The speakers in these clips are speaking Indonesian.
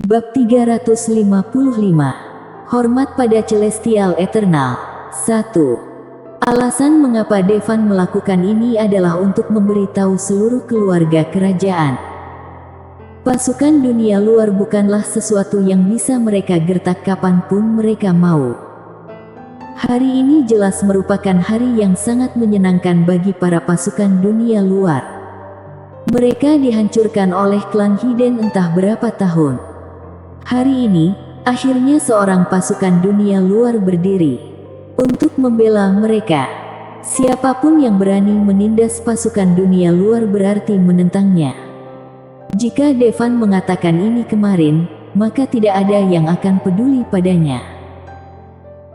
Bab 355. Hormat pada Celestial Eternal. 1. Alasan mengapa Devan melakukan ini adalah untuk memberitahu seluruh keluarga kerajaan. Pasukan dunia luar bukanlah sesuatu yang bisa mereka gertak kapanpun mereka mau. Hari ini jelas merupakan hari yang sangat menyenangkan bagi para pasukan dunia luar. Mereka dihancurkan oleh klan Hiden entah berapa tahun. Hari ini, akhirnya seorang pasukan dunia luar berdiri untuk membela mereka. Siapapun yang berani menindas pasukan dunia luar berarti menentangnya. Jika Devan mengatakan ini kemarin, maka tidak ada yang akan peduli padanya.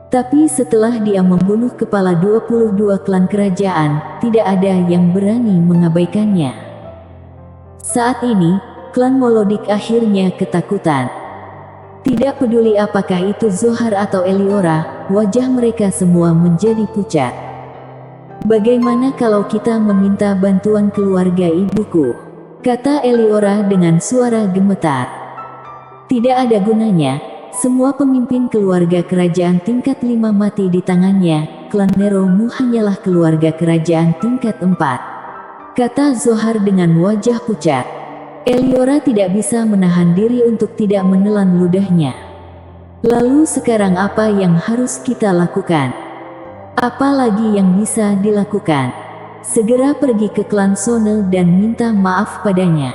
Tapi setelah dia membunuh kepala 22 klan kerajaan, tidak ada yang berani mengabaikannya. Saat ini, klan Molodik akhirnya ketakutan. Tidak peduli apakah itu Zohar atau Eliora, wajah mereka semua menjadi pucat. Bagaimana kalau kita meminta bantuan keluarga ibuku? Kata Eliora dengan suara gemetar. Tidak ada gunanya. Semua pemimpin keluarga kerajaan tingkat 5 mati di tangannya. Klan Neromu hanyalah keluarga kerajaan tingkat 4. Kata Zohar dengan wajah pucat. Eliora tidak bisa menahan diri untuk tidak menelan ludahnya. Lalu sekarang apa yang harus kita lakukan? Apa lagi yang bisa dilakukan? Segera pergi ke klan Sonel dan minta maaf padanya.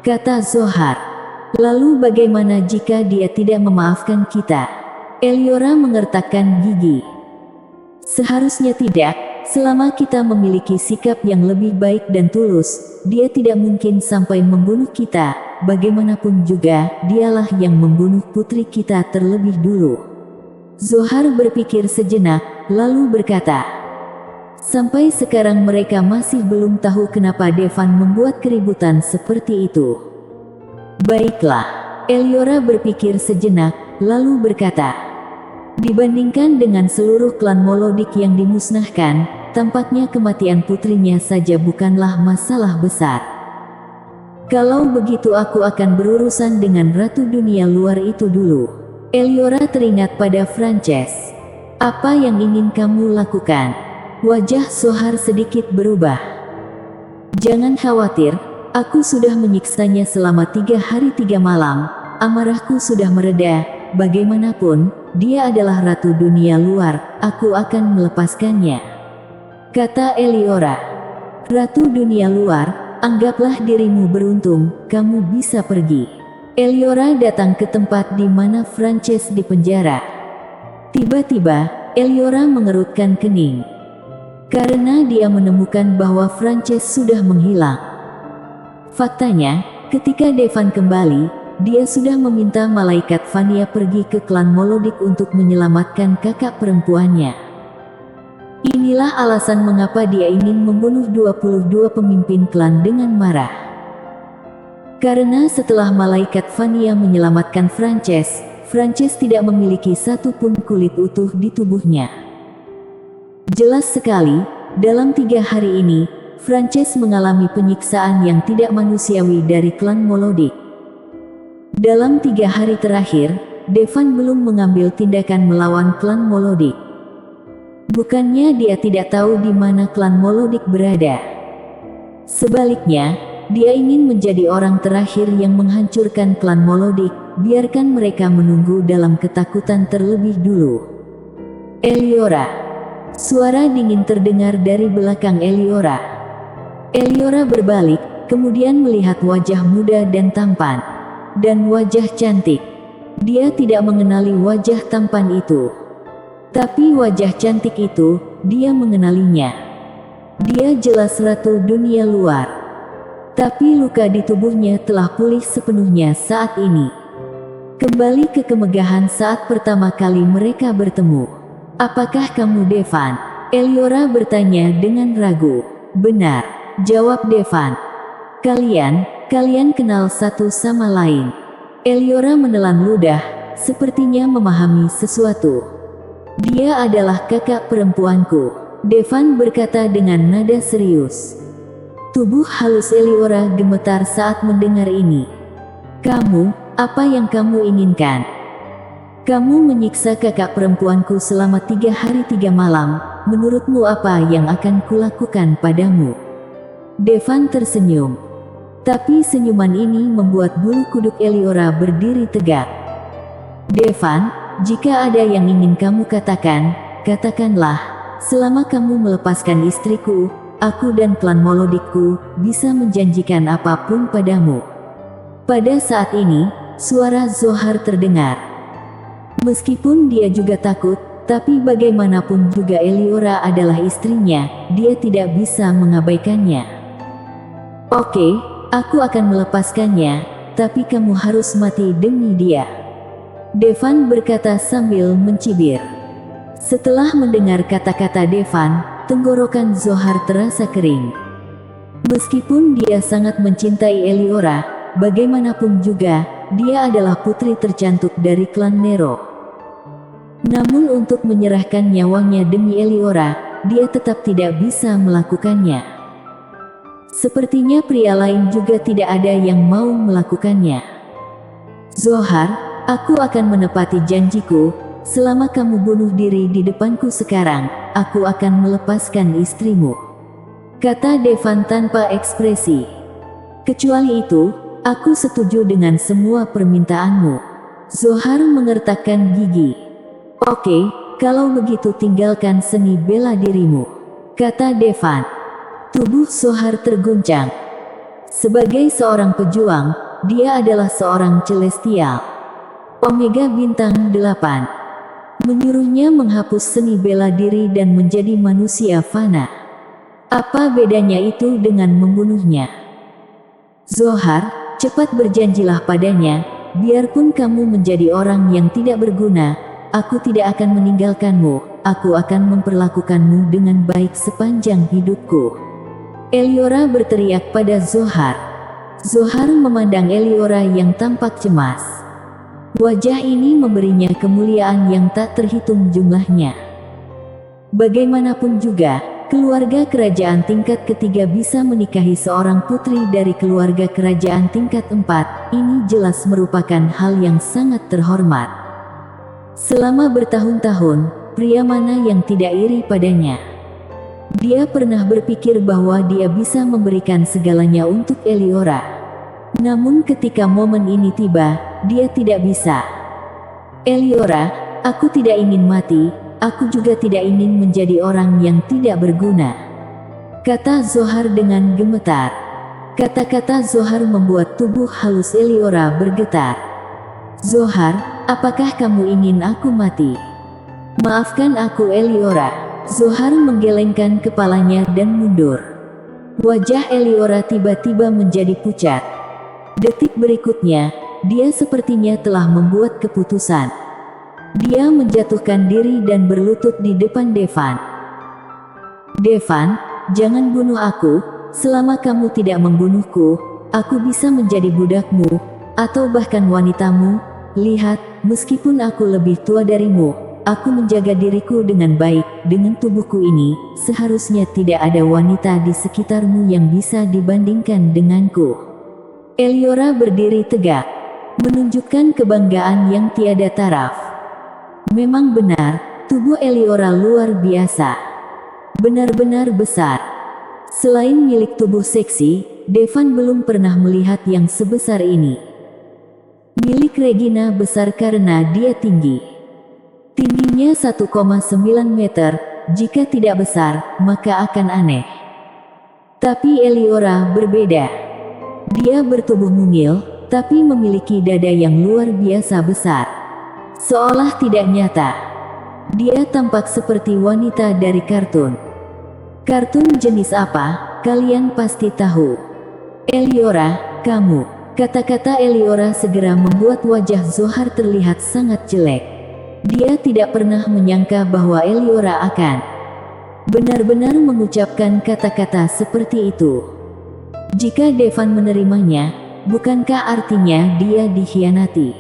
Kata Zohar. Lalu bagaimana jika dia tidak memaafkan kita? Eliora mengertakkan gigi. Seharusnya tidak. Selama kita memiliki sikap yang lebih baik dan tulus, dia tidak mungkin sampai membunuh kita. Bagaimanapun juga, dialah yang membunuh putri kita terlebih dulu. Zohar berpikir sejenak, lalu berkata, sampai sekarang mereka masih belum tahu kenapa Devan membuat keributan seperti itu. Baiklah, Eliora berpikir sejenak, lalu berkata, dibandingkan dengan seluruh klan Molodik yang dimusnahkan, tampaknya kematian putrinya saja bukanlah masalah besar. Kalau begitu aku akan berurusan dengan Ratu Dunia Luar itu dulu. Eliora teringat pada Frances. Apa yang ingin kamu lakukan? Wajah Zohar sedikit berubah. Jangan khawatir, aku sudah menyiksanya selama 3 hari 3 malam. Amarahku sudah mereda. Bagaimanapun, dia adalah Ratu Dunia Luar. Aku akan melepaskannya. Kata Eliora. Ratu Dunia Luar, anggaplah dirimu beruntung. Kamu bisa pergi. Eliora datang ke tempat di mana Frances dipenjara. Tiba-tiba, Eliora mengerutkan kening. Karena dia menemukan bahwa Frances sudah menghilang. Faktanya, ketika Devan kembali, dia sudah meminta malaikat Vania pergi ke klan Molodik untuk menyelamatkan kakak perempuannya. Inilah alasan mengapa dia ingin membunuh 22 pemimpin klan dengan marah. Karena setelah malaikat Vania menyelamatkan Frances, Frances tidak memiliki satu pun kulit utuh di tubuhnya. Jelas sekali, dalam 3 hari ini, Frances mengalami penyiksaan yang tidak manusiawi dari klan Molodik. Dalam 3 hari terakhir, Devan belum mengambil tindakan melawan klan Molodik. Bukannya dia tidak tahu di mana klan Molodik berada. Sebaliknya, dia ingin menjadi orang terakhir yang menghancurkan klan Molodik. Biarkan mereka menunggu dalam ketakutan terlebih dulu. Eliora. Suara dingin terdengar dari belakang Eliora. Eliora berbalik, kemudian melihat wajah muda dan tampan. Dan wajah cantik. Dia tidak mengenali wajah tampan itu. Tapi wajah cantik itu, dia mengenalinya. Dia jelas Ratu Dunia Luar. Tapi luka di tubuhnya telah pulih sepenuhnya saat ini. Kembali ke kemegahan saat pertama kali mereka bertemu. Apakah kamu Devan? Eliora bertanya dengan ragu. Benar, jawab Devan. Kalian kenal satu sama lain. Eliora menelan ludah, sepertinya memahami sesuatu. Dia adalah kakak perempuanku. Devan berkata dengan nada serius. Tubuh halus Eliora gemetar saat mendengar ini. Kamu, Apa yang kamu inginkan? Kamu menyiksa kakak perempuanku selama 3 hari 3 malam. Menurutmu apa yang akan kulakukan padamu? Devan tersenyum. Tapi senyuman ini membuat bulu kuduk Eliora berdiri tegak. Devan, jika ada yang ingin kamu katakan, katakanlah. Selama kamu melepaskan istriku, aku dan klan Molodikku bisa menjanjikan apapun padamu. Pada saat ini, suara Zohar terdengar. Meskipun dia juga takut, tapi bagaimanapun juga Eliora adalah istrinya, dia tidak bisa mengabaikannya. Oke, aku akan melepaskannya, tapi kamu harus mati demi dia. Devan berkata sambil mencibir. Setelah mendengar kata-kata Devan, tenggorokan Zohar terasa kering. Meskipun dia sangat mencintai Eliora, bagaimanapun juga, dia adalah putri tercantik dari klan Nero. Namun untuk menyerahkan nyawanya demi Eliora, dia tetap tidak bisa melakukannya. Sepertinya pria lain juga tidak ada yang mau melakukannya. Zohar, aku akan menepati janjiku. Selama kamu bunuh diri di depanku sekarang, aku akan melepaskan istrimu. Kata Devan tanpa ekspresi. Kecuali itu, aku setuju dengan semua permintaanmu. Zohar mengertakkan gigi. Oke, kalau begitu tinggalkan seni bela dirimu, kata Devan. Tubuh Zohar terguncang. Sebagai seorang pejuang, dia adalah seorang celestial. Omega bintang 8. Menyuruhnya menghapus seni bela diri dan menjadi manusia fana. Apa bedanya itu dengan membunuhnya? Zohar, cepat berjanjilah padanya, biarpun kamu menjadi orang yang tidak berguna, aku tidak akan meninggalkanmu, aku akan memperlakukanmu dengan baik sepanjang hidupku. Eliora berteriak pada Zohar. Zohar memandang Eliora yang tampak cemas. Wajah ini memberinya kemuliaan yang tak terhitung jumlahnya. Bagaimanapun juga, keluarga kerajaan tingkat ketiga bisa menikahi seorang putri dari keluarga kerajaan tingkat 4, ini jelas merupakan hal yang sangat terhormat. Selama bertahun-tahun, pria mana yang tidak iri padanya? Dia pernah berpikir bahwa dia bisa memberikan segalanya untuk Eliora. Namun ketika momen ini tiba, dia tidak bisa. Eliora, aku tidak ingin mati, aku juga tidak ingin menjadi orang yang tidak berguna, kata Zohar dengan gemetar. Kata-kata Zohar membuat tubuh halus Eliora bergetar. Zohar, apakah kamu ingin aku mati? Maafkan aku Eliora. Zohar menggelengkan kepalanya dan mundur. Wajah Eliora tiba-tiba menjadi pucat. Detik berikutnya, dia sepertinya telah membuat keputusan. Dia menjatuhkan diri dan berlutut di depan Devan. Devan, jangan bunuh aku, selama kamu tidak membunuhku, aku bisa menjadi budakmu, atau bahkan wanitamu. Lihat, meskipun aku lebih tua darimu, aku menjaga diriku dengan baik. Dengan tubuhku ini, seharusnya tidak ada wanita di sekitarmu yang bisa dibandingkan denganku. Eliora berdiri tegak, menunjukkan kebanggaan yang tiada taraf. Memang benar, tubuh Eliora luar biasa. Benar-benar besar. Selain milik tubuh seksi, Devan belum pernah melihat yang sebesar ini. Milik Regina besar karena dia tinggi. Tingginya 1,9 meter, jika tidak besar, maka akan aneh. Tapi Eliora berbeda. Dia bertubuh mungil, tapi memiliki dada yang luar biasa besar. Seolah tidak nyata. Dia tampak seperti wanita dari kartun. Kartun jenis apa? Kalian pasti tahu. Eliora, kamu. Kata-kata Eliora segera membuat wajah Zohar terlihat sangat jelek. Dia tidak pernah menyangka bahwa Eliora akan benar-benar mengucapkan kata-kata seperti itu. Jika Devan menerimanya, bukankah artinya dia dikhianati?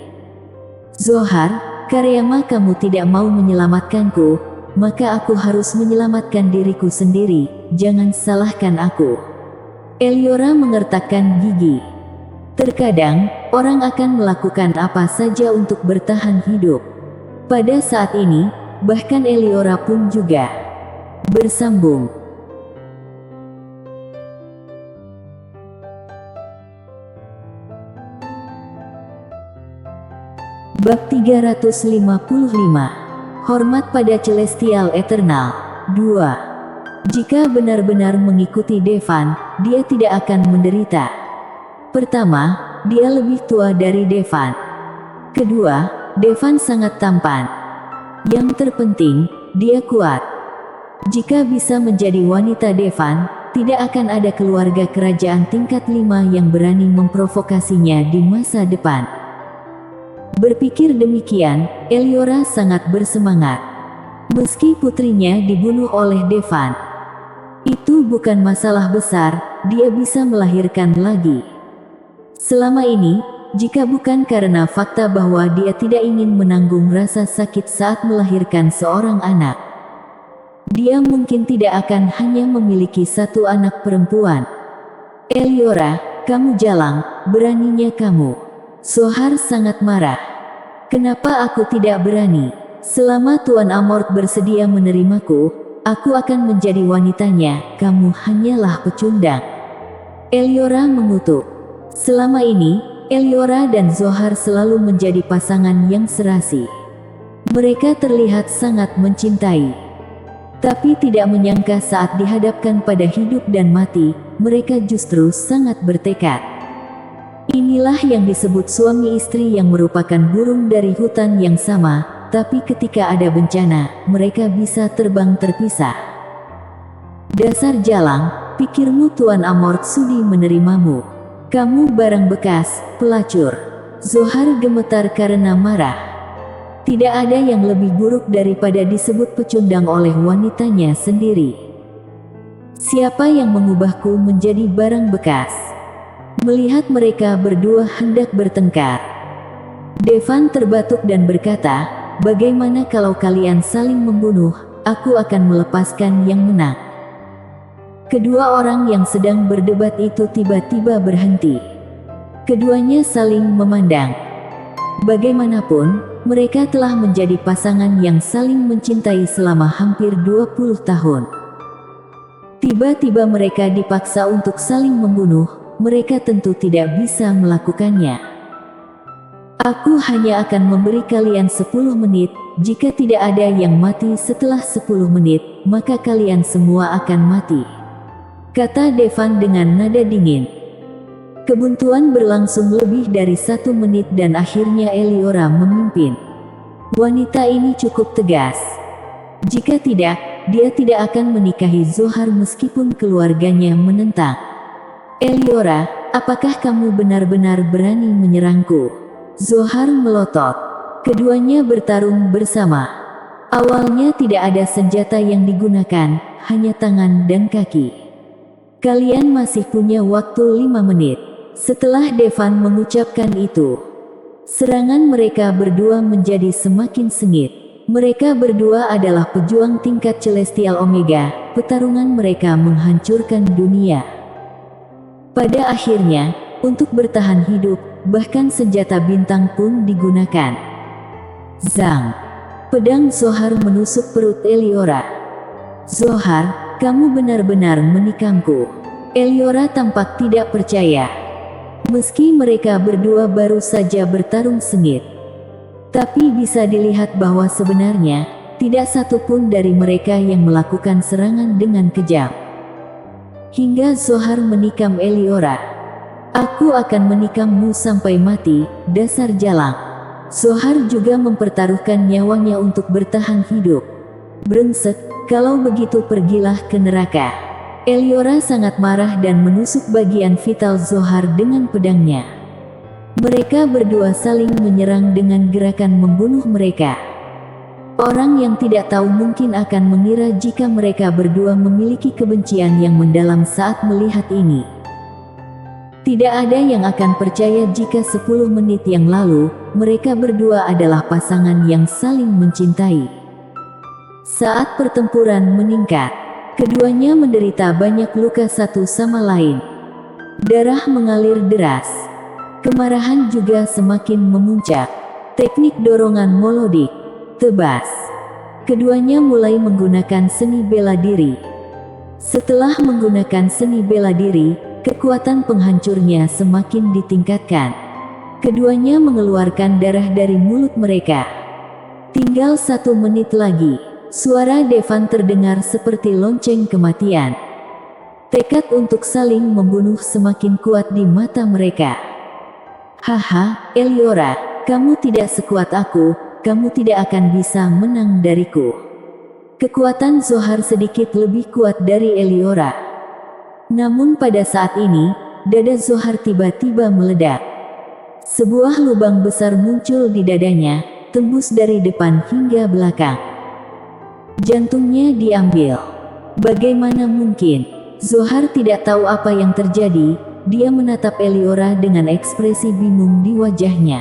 Zohar, karena kamu tidak mau menyelamatkanku, maka aku harus menyelamatkan diriku sendiri, jangan salahkan aku. Eliora mengertakkan gigi. Terkadang, orang akan melakukan apa saja untuk bertahan hidup. Pada saat ini, bahkan Eliora pun juga bersambung. Bab 355. Hormat pada Celestial Eternal. 2. Jika benar-benar mengikuti Devan, dia tidak akan menderita. Pertama, dia lebih tua dari Devan. Kedua, Devan sangat tampan. Yang terpenting, dia kuat. Jika bisa menjadi wanita Devan, tidak akan ada keluarga kerajaan tingkat 5 yang berani memprovokasinya di masa depan. Berpikir demikian, Eliora sangat bersemangat. Meski putrinya dibunuh oleh Devan, itu bukan masalah besar, dia bisa melahirkan lagi. Selama ini, jika bukan karena fakta bahwa dia tidak ingin menanggung rasa sakit saat melahirkan seorang anak, dia mungkin tidak akan hanya memiliki satu anak perempuan. Eliora, kamu jalang, beraninya kamu. Zohar sangat marah. Kenapa aku tidak berani? Selama Tuan Amort bersedia menerimaku, aku akan menjadi wanitanya, kamu hanyalah pecundang. Eliora mengutuk. Selama ini, Eliora dan Zohar selalu menjadi pasangan yang serasi. Mereka terlihat sangat mencintai. Tapi tidak menyangka saat dihadapkan pada hidup dan mati, mereka justru sangat bertekad. Inilah yang disebut suami istri yang merupakan burung dari hutan yang sama, tapi ketika ada bencana, mereka bisa terbang terpisah. Dasar jalang, pikirmu Tuan Amort sudi menerimamu. Kamu barang bekas, pelacur. Zohar gemetar karena marah. Tidak ada yang lebih buruk daripada disebut pecundang oleh wanitanya sendiri. Siapa yang mengubahku menjadi barang bekas? Melihat mereka berdua hendak bertengkar, Devan terbatuk dan berkata, bagaimana kalau kalian saling membunuh, aku akan melepaskan yang menang. Kedua orang yang sedang berdebat itu tiba-tiba berhenti. Keduanya saling memandang. Bagaimanapun, mereka telah menjadi pasangan yang saling mencintai selama hampir 20 tahun. Tiba-tiba mereka dipaksa untuk saling membunuh. Mereka tentu tidak bisa melakukannya. Aku hanya akan memberi kalian 10 menit, jika tidak ada yang mati setelah 10 menit, maka kalian semua akan mati. Kata Devan dengan nada dingin. Kebuntuan berlangsung lebih dari 1 menit dan akhirnya Eliora memimpin. Wanita ini cukup tegas. Jika tidak, dia tidak akan menikahi Zohar meskipun keluarganya menentang. Eliora, apakah kamu benar-benar berani menyerangku? Zohar melotot. Keduanya bertarung bersama. Awalnya tidak ada senjata yang digunakan, hanya tangan dan kaki. Kalian masih punya waktu 5 menit. Setelah Devan mengucapkan itu, serangan mereka berdua menjadi semakin sengit. Mereka berdua adalah pejuang tingkat Celestial Omega, pertarungan mereka menghancurkan dunia. Pada akhirnya, untuk bertahan hidup, bahkan senjata bintang pun digunakan. Zang. Pedang Zohar menusuk perut Eliora. Zohar, kamu benar-benar menikamku. Eliora tampak tidak percaya. Meski mereka berdua baru saja bertarung sengit, tapi bisa dilihat bahwa sebenarnya, tidak satu pun dari mereka yang melakukan serangan dengan kejam. Hingga Zohar menikam Eliora. Aku akan menikammu sampai mati, dasar jalang. Zohar juga mempertaruhkan nyawanya untuk bertahan hidup. Brengsek, kalau begitu pergilah ke neraka. Eliora sangat marah dan menusuk bagian vital Zohar dengan pedangnya. Mereka berdua saling menyerang dengan gerakan membunuh mereka. Orang yang tidak tahu mungkin akan mengira jika mereka berdua memiliki kebencian yang mendalam saat melihat ini. Tidak ada yang akan percaya jika 10 menit yang lalu, mereka berdua adalah pasangan yang saling mencintai. Saat pertempuran meningkat, keduanya menderita banyak luka satu sama lain. Darah mengalir deras. Kemarahan juga semakin memuncak. Teknik dorongan melodik, tebas. Keduanya mulai menggunakan seni bela diri. Setelah menggunakan seni bela diri, kekuatan penghancurnya semakin ditingkatkan. Keduanya mengeluarkan darah dari mulut mereka. Tinggal 1 menit lagi. Suara Devan terdengar seperti lonceng kematian. Tekad untuk saling membunuh semakin kuat di mata mereka. Haha, Eliora, kamu tidak sekuat aku, kamu tidak akan bisa menang dariku. Kekuatan Zohar sedikit lebih kuat dari Eliora. Namun pada saat ini, dada Zohar tiba-tiba meledak. Sebuah lubang besar muncul di dadanya, tembus dari depan hingga belakang. Jantungnya diambil. Bagaimana mungkin? Zohar tidak tahu apa yang terjadi. Dia menatap Eliora dengan ekspresi bingung di wajahnya.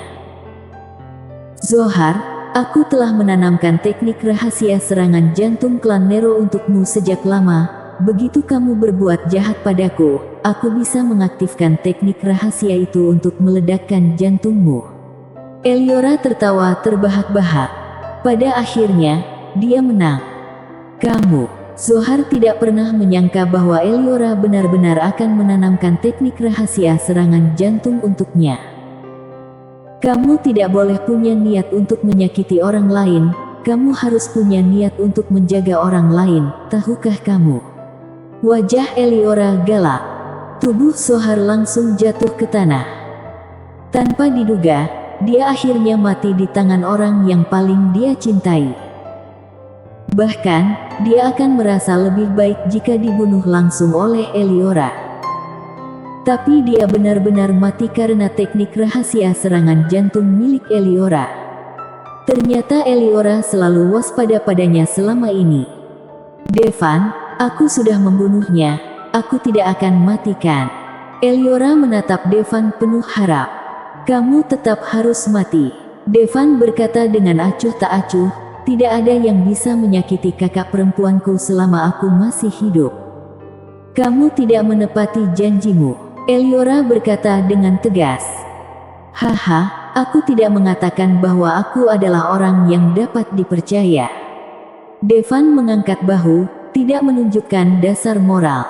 Zohar, aku telah menanamkan teknik rahasia serangan jantung klan Nero untukmu sejak lama. Begitu kamu berbuat jahat padaku, aku bisa mengaktifkan teknik rahasia itu untuk meledakkan jantungmu. Eliora tertawa terbahak-bahak. Pada akhirnya, dia menang. Zohar tidak pernah menyangka bahwa Eliora benar-benar akan menanamkan teknik rahasia serangan jantung untuknya. Kamu tidak boleh punya niat untuk menyakiti orang lain, kamu harus punya niat untuk menjaga orang lain, tahukah kamu? Wajah Eliora galak. Tubuh Zohar langsung jatuh ke tanah. Tanpa diduga, dia akhirnya mati di tangan orang yang paling dia cintai. Bahkan, dia akan merasa lebih baik jika dibunuh langsung oleh Eliora. Tapi dia benar-benar mati karena teknik rahasia serangan jantung milik Eliora. Ternyata Eliora selalu waspada padanya selama ini. Devan, aku sudah membunuhnya, aku tidak akan matikan. Eliora menatap Devan penuh harap. Kamu tetap harus mati. Devan berkata dengan acuh tak acuh. Tidak ada yang bisa menyakiti kakak perempuanku selama aku masih hidup. Kamu tidak menepati janjimu. Eliora berkata dengan tegas. Haha, aku tidak mengatakan bahwa aku adalah orang yang dapat dipercaya. Devan mengangkat bahu, tidak menunjukkan dasar moral.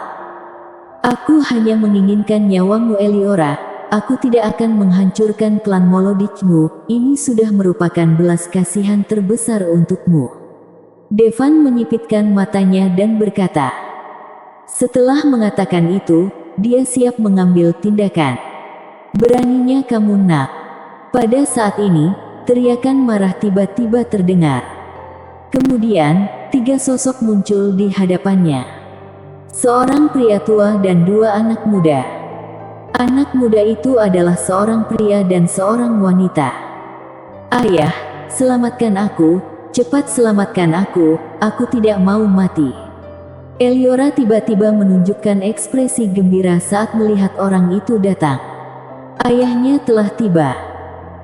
Aku hanya menginginkan nyawamu Eliora. Aku tidak akan menghancurkan klan Molodicmu, ini sudah merupakan belas kasihan terbesar untukmu. Devan menyipitkan matanya dan berkata. Setelah mengatakan itu, dia siap mengambil tindakan. Beraninya kamu nak. Pada saat ini, teriakan marah tiba-tiba terdengar. Kemudian, 3 sosok muncul di hadapannya. Seorang pria tua dan 2 anak muda. Anak muda itu adalah seorang pria dan seorang wanita. Ayah, selamatkan aku, cepat selamatkan aku tidak mau mati. Eliora tiba-tiba menunjukkan ekspresi gembira saat melihat orang itu datang. Ayahnya telah tiba.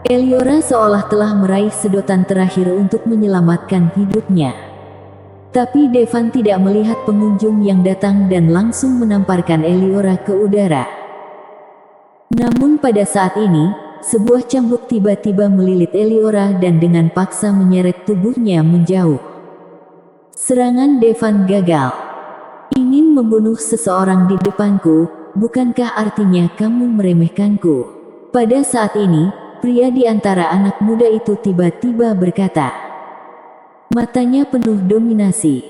Eliora seolah telah meraih sedotan terakhir untuk menyelamatkan hidupnya. Tapi Devan tidak melihat pengunjung yang datang dan langsung menamparkan Eliora ke udara. Namun pada saat ini, sebuah cambuk tiba-tiba melilit Eliora dan dengan paksa menyeret tubuhnya menjauh. Serangan Devan gagal. Ingin membunuh seseorang di depanku, bukankah artinya kamu meremehkanku? Pada saat ini, pria di antara anak muda itu tiba-tiba berkata. Matanya penuh dominasi.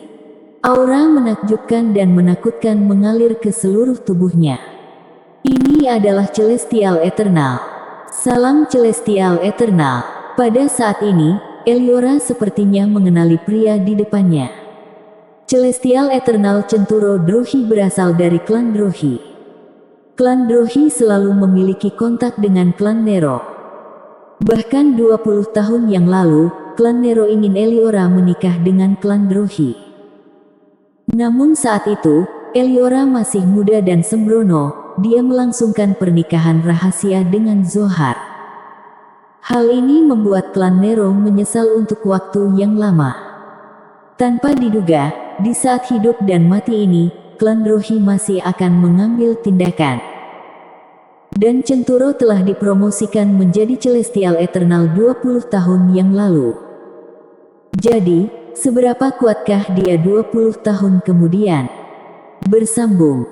Aura menakjubkan dan menakutkan mengalir ke seluruh tubuhnya. Ini adalah Celestial Eternal. Salam Celestial Eternal. Pada saat ini, Eliora sepertinya mengenali pria di depannya. Celestial Eternal Centuro Drohi berasal dari klan Drohi. Klan Drohi selalu memiliki kontak dengan klan Nero. Bahkan 20 tahun yang lalu, klan Nero ingin Eliora menikah dengan klan Drohi. Namun saat itu, Eliora masih muda dan sembrono. Dia melangsungkan pernikahan rahasia dengan Zohar. Hal ini membuat klan Nero menyesal untuk waktu yang lama. Tanpa diduga, di saat hidup dan mati ini, klan Drohi masih akan mengambil tindakan. Dan Centuro telah dipromosikan menjadi Celestial Eternal 20 tahun yang lalu. Jadi, seberapa kuatkah dia 20 tahun kemudian? Bersambung.